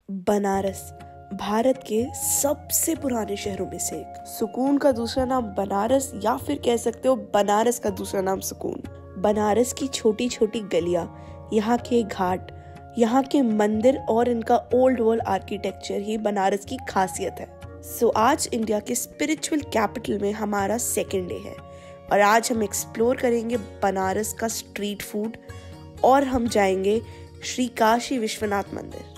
बनारस भारत के सबसे पुराने शहरों में से एक। सुकून का दूसरा नाम बनारस, या फिर कह सकते हो बनारस का दूसरा नाम सुकून। बनारस की छोटी छोटी गलियां, यहाँ के घाट, यहाँ के मंदिर और इनका ओल्ड वर्ल्ड आर्किटेक्चर ही बनारस की खासियत है। सो आज इंडिया के स्पिरिचुअल कैपिटल में हमारा सेकेंड डे है और आज हम एक्सप्लोर करेंगे बनारस का स्ट्रीट फूड और हम जाएंगे श्री काशी विश्वनाथ मंदिर।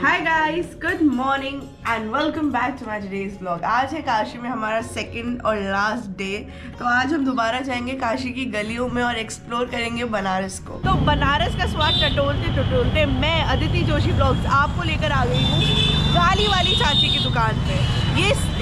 Hi guys, good morning and welcome back to my today's vlog. आज है काशी में हमारा सेकंड और लास्ट डे। तो आज हम दोबारा जाएंगे काशी की गलियों में और एक्सप्लोर करेंगे बनारस को। तो बनारस का स्वाद टटोलते टटोलते मैं अदिति जोशी ब्लॉग्स आपको लेकर आ गई हूँ गाली वाली चाची की दुकान पे।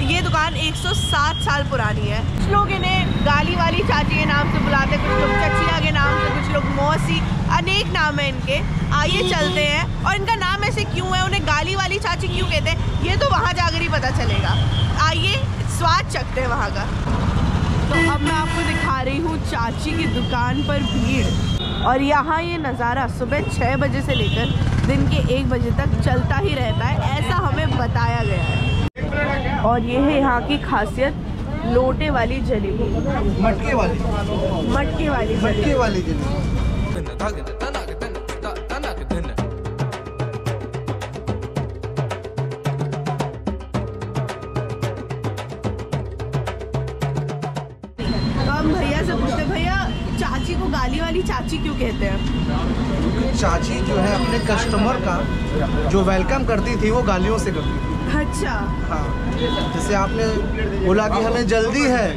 ये दुकान 107 साल पुरानी है। कुछ लोग इन्हें गाली वाली चाची के नाम से बुलाते, कुछ लोग चचिया के नाम से, कुछ लोग मौसी, अनेक नाम है इनके। आइए चलते हैं। और इनका नाम ऐसे क्यों है, उन्हें गाली वाली चाची क्यों कहते हैं, ये तो वहाँ जाकर ही पता चलेगा। आइए स्वाद चखते हैं वहाँ का। तो अब मैं आपको दिखा रही हूँ चाची की दुकान पर भीड़, और यहाँ ये नज़ारा सुबह 6 बजे से लेकर दिन के 1 बजे तक चलता ही रहता है, ऐसा हमें बताया गया है। और ये है यहाँ की खासियत, लोटे वाली जलेबी, मटके वाली जलेबी। भैया से पूछते, भैया चाची को गाली वाली चाची क्यों कहते हैं? चाची जो है अपने कस्टमर का जो वेलकम करती थी वो गालियों से करती थी। अच्छा, हाँ। जैसे आपने बोला कि हमें जल्दी है,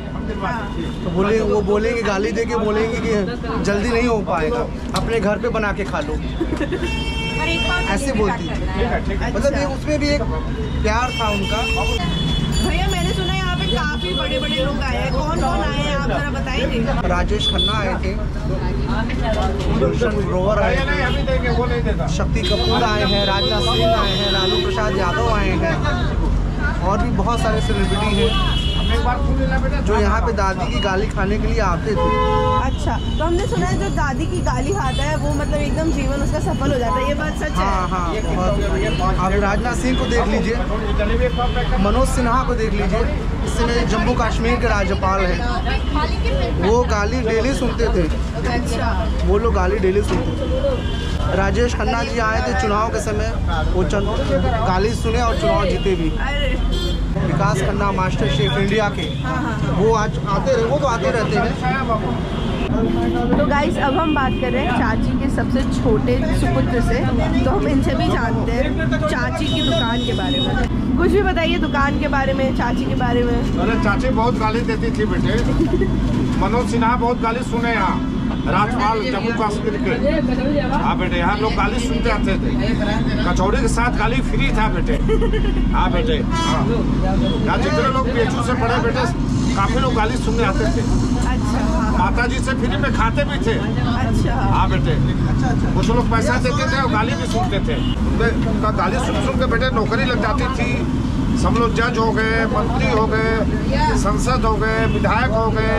तो वो बोलेंगे, गाली दे के बोलेंगे कि जल्दी नहीं हो पाएगा, अपने घर पे बना के खा लो, ऐसे बोलती थी। मतलब ये उसमें भी एक प्यार था उनका। भैया मैंने सुना यहाँ पे काफी बड़े बड़े लोग आए हैं, कौन कौन आए हैं आप जरा बताइए। राजेश खन्ना आए थे, गुलशन ग्रोवर आए थे, शक्ति कपूर आए हैं, राजनाथ सिंह आए हैं, लालू प्रसाद यादव आए हैं, और भी बहुत सारे सेलिब्रिटी हैं जो यहाँ पे दादी की गाली खाने के लिए आते थे। अच्छा, तो हमने सुना है जो दादी की गाली खाता है वो मतलब एकदम जीवन उसका सफल हो जाता है, ये बात सच है? हाँ। आप राजनाथ सिंह को देख लीजिए, मनोज सिन्हा को देख लीजिए, इस समय जम्मू कश्मीर के राज्यपाल हैं, वो गाली डेली सुनते थे। अच्छा, वो लोग गाली डेली सुनते थे। राजेश खन्ना जी आए थे चुनाव के समय, वो गाली सुने और चुनाव जीते भी। विकास खन्ना मास्टर शेफ इंडिया के, वो आज आते रहे, वो तो आते रहते हैं। तो गाइस अब हम बात कर रहे हैं चाची के सबसे छोटे सुपुत्र से, तो हम इनसे भी जानते हैं चाची की दुकान के बारे में। कुछ भी बताइए दुकान के बारे में, चाची के बारे में। अरे चाची बहुत गाली देती थी बेटे। मनोज सिन्हा बहुत गाली सुने यहाँ, राज्यपाल जम्मू कश्मीर के। हाँ बेटे, यहाँ लोग गाली सुनते आते थे, कचौड़ी के साथ गाली फ्री था बेटे। हाँ बेटे, हाँ, यहाँ जितने लोग पेचू से पढ़े बेटे, काफी लोग गाली सुनने आते थे। अच्छा, माता जी से फ्री में खाते भी थे। अच्छा, हाँ बेटे, कुछ लोग पैसा देते थे और गाली भी सुनते थे। उनका गाली सुन के बेटे नौकरी लग जाती थी। सब लोग जज हो गए, मंत्री हो गए, संसद हो गए, विधायक हो गए,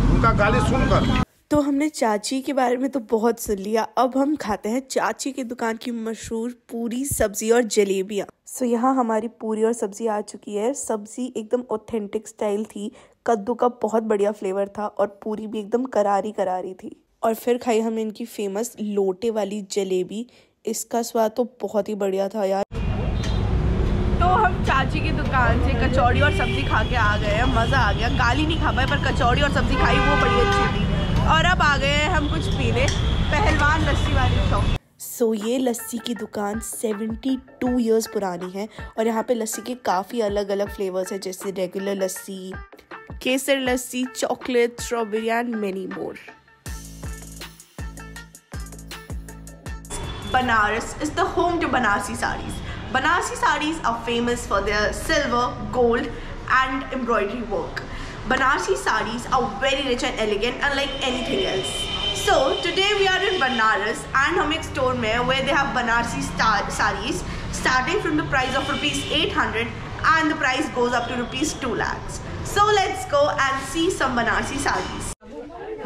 उनका गाली सुनकर। तो हमने चाची के बारे में तो बहुत सुन लिया, अब हम खाते हैं चाची की दुकान की मशहूर पूरी, सब्जी और जलेबियाँ। सो यहाँ हमारी पूरी और सब्जी आ चुकी है। सब्जी एकदम ऑथेंटिक स्टाइल थी, कद्दू का बहुत बढ़िया फ्लेवर था और पूरी भी एकदम करारी करारी थी। और फिर खाई हमने इनकी फेमस लोटे वाली जलेबी, इसका स्वाद तो बहुत ही बढ़िया था यार। तो हम चाची की दुकान से कचौड़ी और सब्जी खा के आ गए हैं, मज़ा आ गया। गाली नहीं खा पाए पर कचौड़ी और सब्जी खाई, वो बड़ी अच्छी थी। और अब आ गए हैं हम कुछ पीने, पहलवान लस्सी वाली शॉप। सो ये लस्सी की दुकान 72 इयर्स पुरानी है और यहाँ पे लस्सी के काफ़ी अलग अलग फ्लेवर्स हैं, जैसे regular lassi, Kesar lassi, chocolate, strawberry and many more. Banaras is the home to Banarsi sarees. Banarsi sarees are famous for their silver, gold and embroidery work. Banarsi sarees are very rich and elegant, unlike anything else. So today we are in Banaras and हम एक store में है where they have Banarsi sarees starting from the price of ₹800 and the price goes up to ₹2 lakhs. So let's go and see some Banarsi sarees.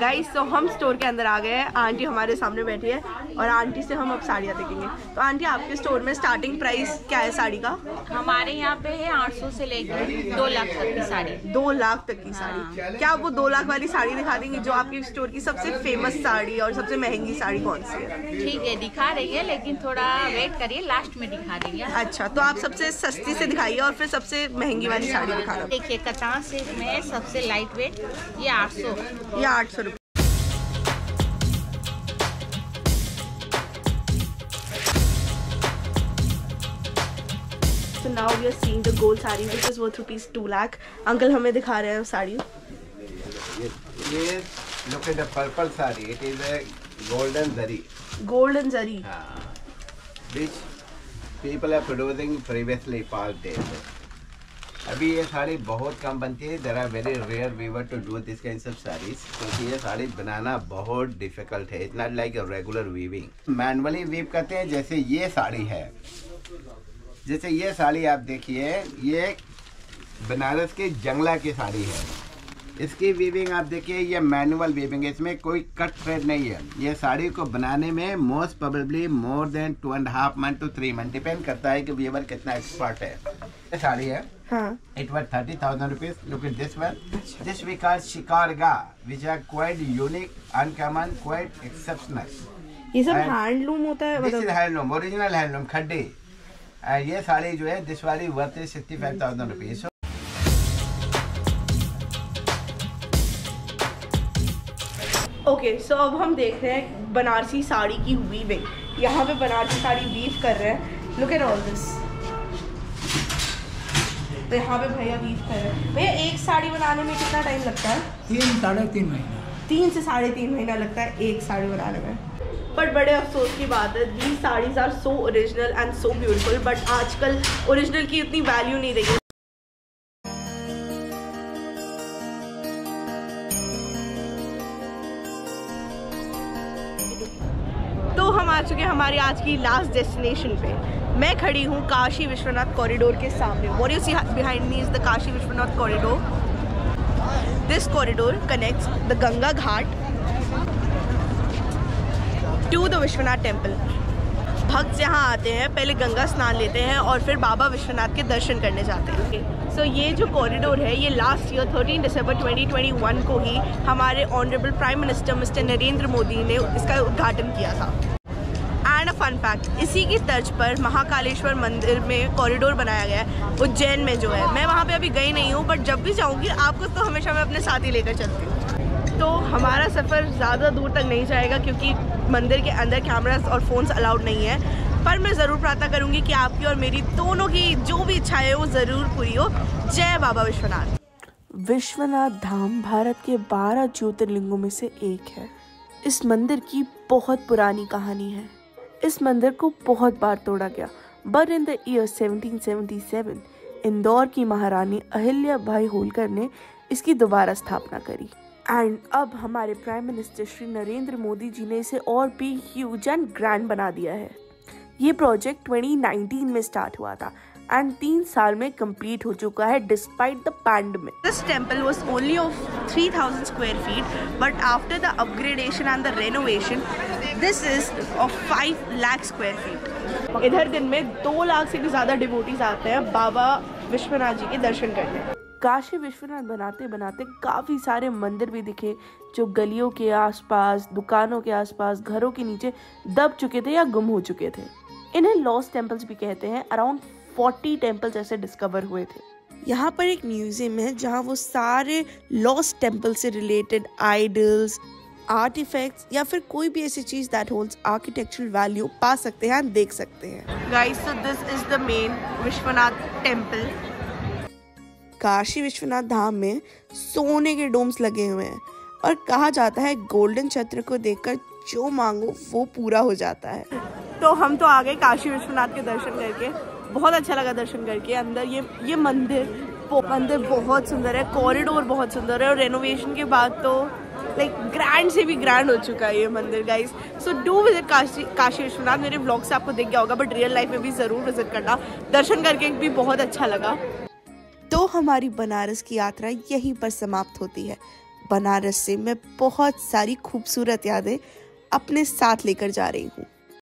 Guys तो हम store के अंदर आ गए हैं, आंटी हमारे सामने बैठी है और आंटी से हम अब साड़ियाँ देखेंगे। तो आंटी आपके स्टोर में स्टार्टिंग प्राइस क्या है साड़ी का? हमारे यहाँ पे है 800 से लेकर 2 लाख तक की साड़ी। 2 लाख तक की साड़ी? क्या आप वो 2 लाख वाली साड़ी दिखा देंगे जो आपके स्टोर की सबसे फेमस साड़ी और सबसे महंगी साड़ी कौन सी है? ठीक है दिखा रही है, लेकिन थोड़ा वेट करिए, लास्ट में दिखा देंगे। अच्छा तो आप सबसे सस्ती से दिखाइए और फिर सबसे महंगी वाली साड़ी दिखा दो। देखिए कतान सिल्क में सबसे लाइट वेट ये 800। ये 800 रुपये। So now we are seeing the gold sari which is worth rupees 2 lakh. Uncle हमें दिखा रहे हैं साड़ी। ये look at the purple saree. It is a golden zari. Golden zari. Which people are producing previously past days. अभी ये साड़ी बहुत कम बनती है. There are very rare weaver to do this kinds of sarees. क्योंकि ये साड़ी बनाना बहुत difficult है. It's not like a regular weaving. Manually weave करते हैं. जैसे ये साड़ी है. जैसे ये साड़ी आप देखिए, ये बनारस की जंगला की साड़ी है. इसकी वीविंग आप देखिए, ये मैनुअल वीविंग है, इसमें कोई कट थ्रेड नहीं है. ये साड़ी को बनाने में most probably more than 2.5 month to 3 month depend करता है कि वीवर कितना एक्सपर्ट है. ये साड़ी है. It was 30,000 rupees. Look at this one. This we call shikarga, which are quite unique, uncommon, quite exceptional. ये सब हैंडलूम होता है? This is handloom, original handloom, खड्डे. ये साड़ी जो है दिस वाली वर्थ 65,000 रुपीज. ओके सो अब हम देख रहे हैं बनारसी साड़ी की वीविंग. यहाँ पे बनारसी साड़ी वीव कर रहे हैं. Look at all this. तो यहाँ पे भैया वीव कर रहे हैं. भैया एक साड़ी बनाने में कितना टाइम लगता है? 3-3.5 महीना. 3 से 3.5 महीना लगता है एक साड़ी बनाने में. बट बड़े अफसोस की बात है, the saris are so original and so beautiful, but आजकल ओरिजिनल की उतनी वैल्यू नहीं रही है. तो हम आ चुके हैं हमारी आज की लास्ट डेस्टिनेशन पे. मैं खड़ी हूँ काशी विश्वनाथ कॉरिडोर के सामने. What you see behind me is the Kashi Vishwanath corridor. This corridor connects the Ganga ghat to the Vishwanath temple. भक्त यहाँ आते हैं, पहले गंगा स्नान लेते हैं और फिर बाबा विश्वनाथ के दर्शन करने जाते हैं. सो ये जो कॉरिडोर है ये लास्ट ईयर 13 दिसंबर 2021 को ही हमारे honourable prime minister mister Narendra Modi ने इसका उद्घाटन किया था. एंड अ फन फैक्ट, इसी की तर्ज पर महाकालेश्वर मंदिर में कॉरिडोर बनाया गया है उज्जैन में जो है. मैं वहाँ पे अभी गई नहीं हूँ, बट जब भी जाऊँगी आपको तो हमेशा मैं अपने साथ ही लेकर चलती हूँ. तो हमारा सफ़र ज़्यादा दूर तक नहीं जाएगा क्योंकि मंदिर के अंदर कैमरास और फ़ोन्स अलाउड नहीं है. पर मैं ज़रूर प्रार्थना करूँगी कि आपकी और मेरी दोनों की जो भी इच्छाएं है वो ज़रूर पूरी हो. जय बाबा विश्वनाथ. विश्वनाथ धाम भारत के 12 ज्योतिर्लिंगों में से एक है. इस मंदिर की बहुत पुरानी कहानी है. इस मंदिर को बहुत बार तोड़ा गया, but in the year 1777 Indore की महारानी अहिल्या बाई होलकर ने इसकी दोबारा स्थापना करी. एंड अब हमारे प्राइम मिनिस्टर श्री नरेंद्र मोदी जी ने इसे और भी ह्यूज एंड ग्रैंड बना दिया है. ये प्रोजेक्ट 2019 में स्टार्ट हुआ था एंड 3 साल में कंप्लीट हो चुका है despite the pandemic. This temple was only of 3000 square feet, but after the upgradation and the renovation this is of 5 lakh square feet. इधर दिन में 2 लाख से भी ज़्यादा डिवोटीज आते हैं बाबा विश्वनाथ जी के दर्शन करने. काशी विश्वनाथ बनाते बनाते काफ़ी सारे मंदिर भी दिखे जो गलियों के आसपास, दुकानों के आसपास, घरों के नीचे दब चुके थे या गुम हो चुके थे. इन्हें लॉस्ट टेम्पल्स भी कहते हैं. अराउंड 40 टेम्पल्स ऐसे डिस्कवर हुए थे. यहाँ पर एक म्यूजियम है जहाँ वो सारे लॉस्ट टेम्पल से रिलेटेड आइडल्स, आर्टिफैक्ट्स या फिर कोई भी ऐसी चीज दैट होल्ड्स आर्किटेक्चरल वैल्यू पा सकते हैं, देख सकते हैं. Guys so this is the main Vishwanath temple. Kashi Vishwanath Dham में सोने के डोम्स लगे हुए हैं और कहा जाता है गोल्डन छत्र को देखकर जो मांगो वो पूरा हो जाता है. तो हम तो आ गए काशी विश्वनाथ के दर्शन करके. बहुत अच्छा लगा दर्शन करके. अंदर ये मंदिर बहुत सुंदर है, कॉरिडोर बहुत सुंदर है और रेनोवेशन के बाद तो लाइक ग्रैंड से भी ग्रैंड हो चुका है ये मंदिर. Guys so do visit Kashi Vishwanath. मेरे ब्लॉग से आपको दिख गया होगा, बट रियल लाइफ में भी ज़रूर विजिट करना. दर्शन करके भी बहुत अच्छा लगा. तो हमारी बनारस की यात्रा यहीं पर समाप्त होती है. बनारस से मैं बहुत सारी खूबसूरत यादें अपने साथ लेकर जा रही हूँ।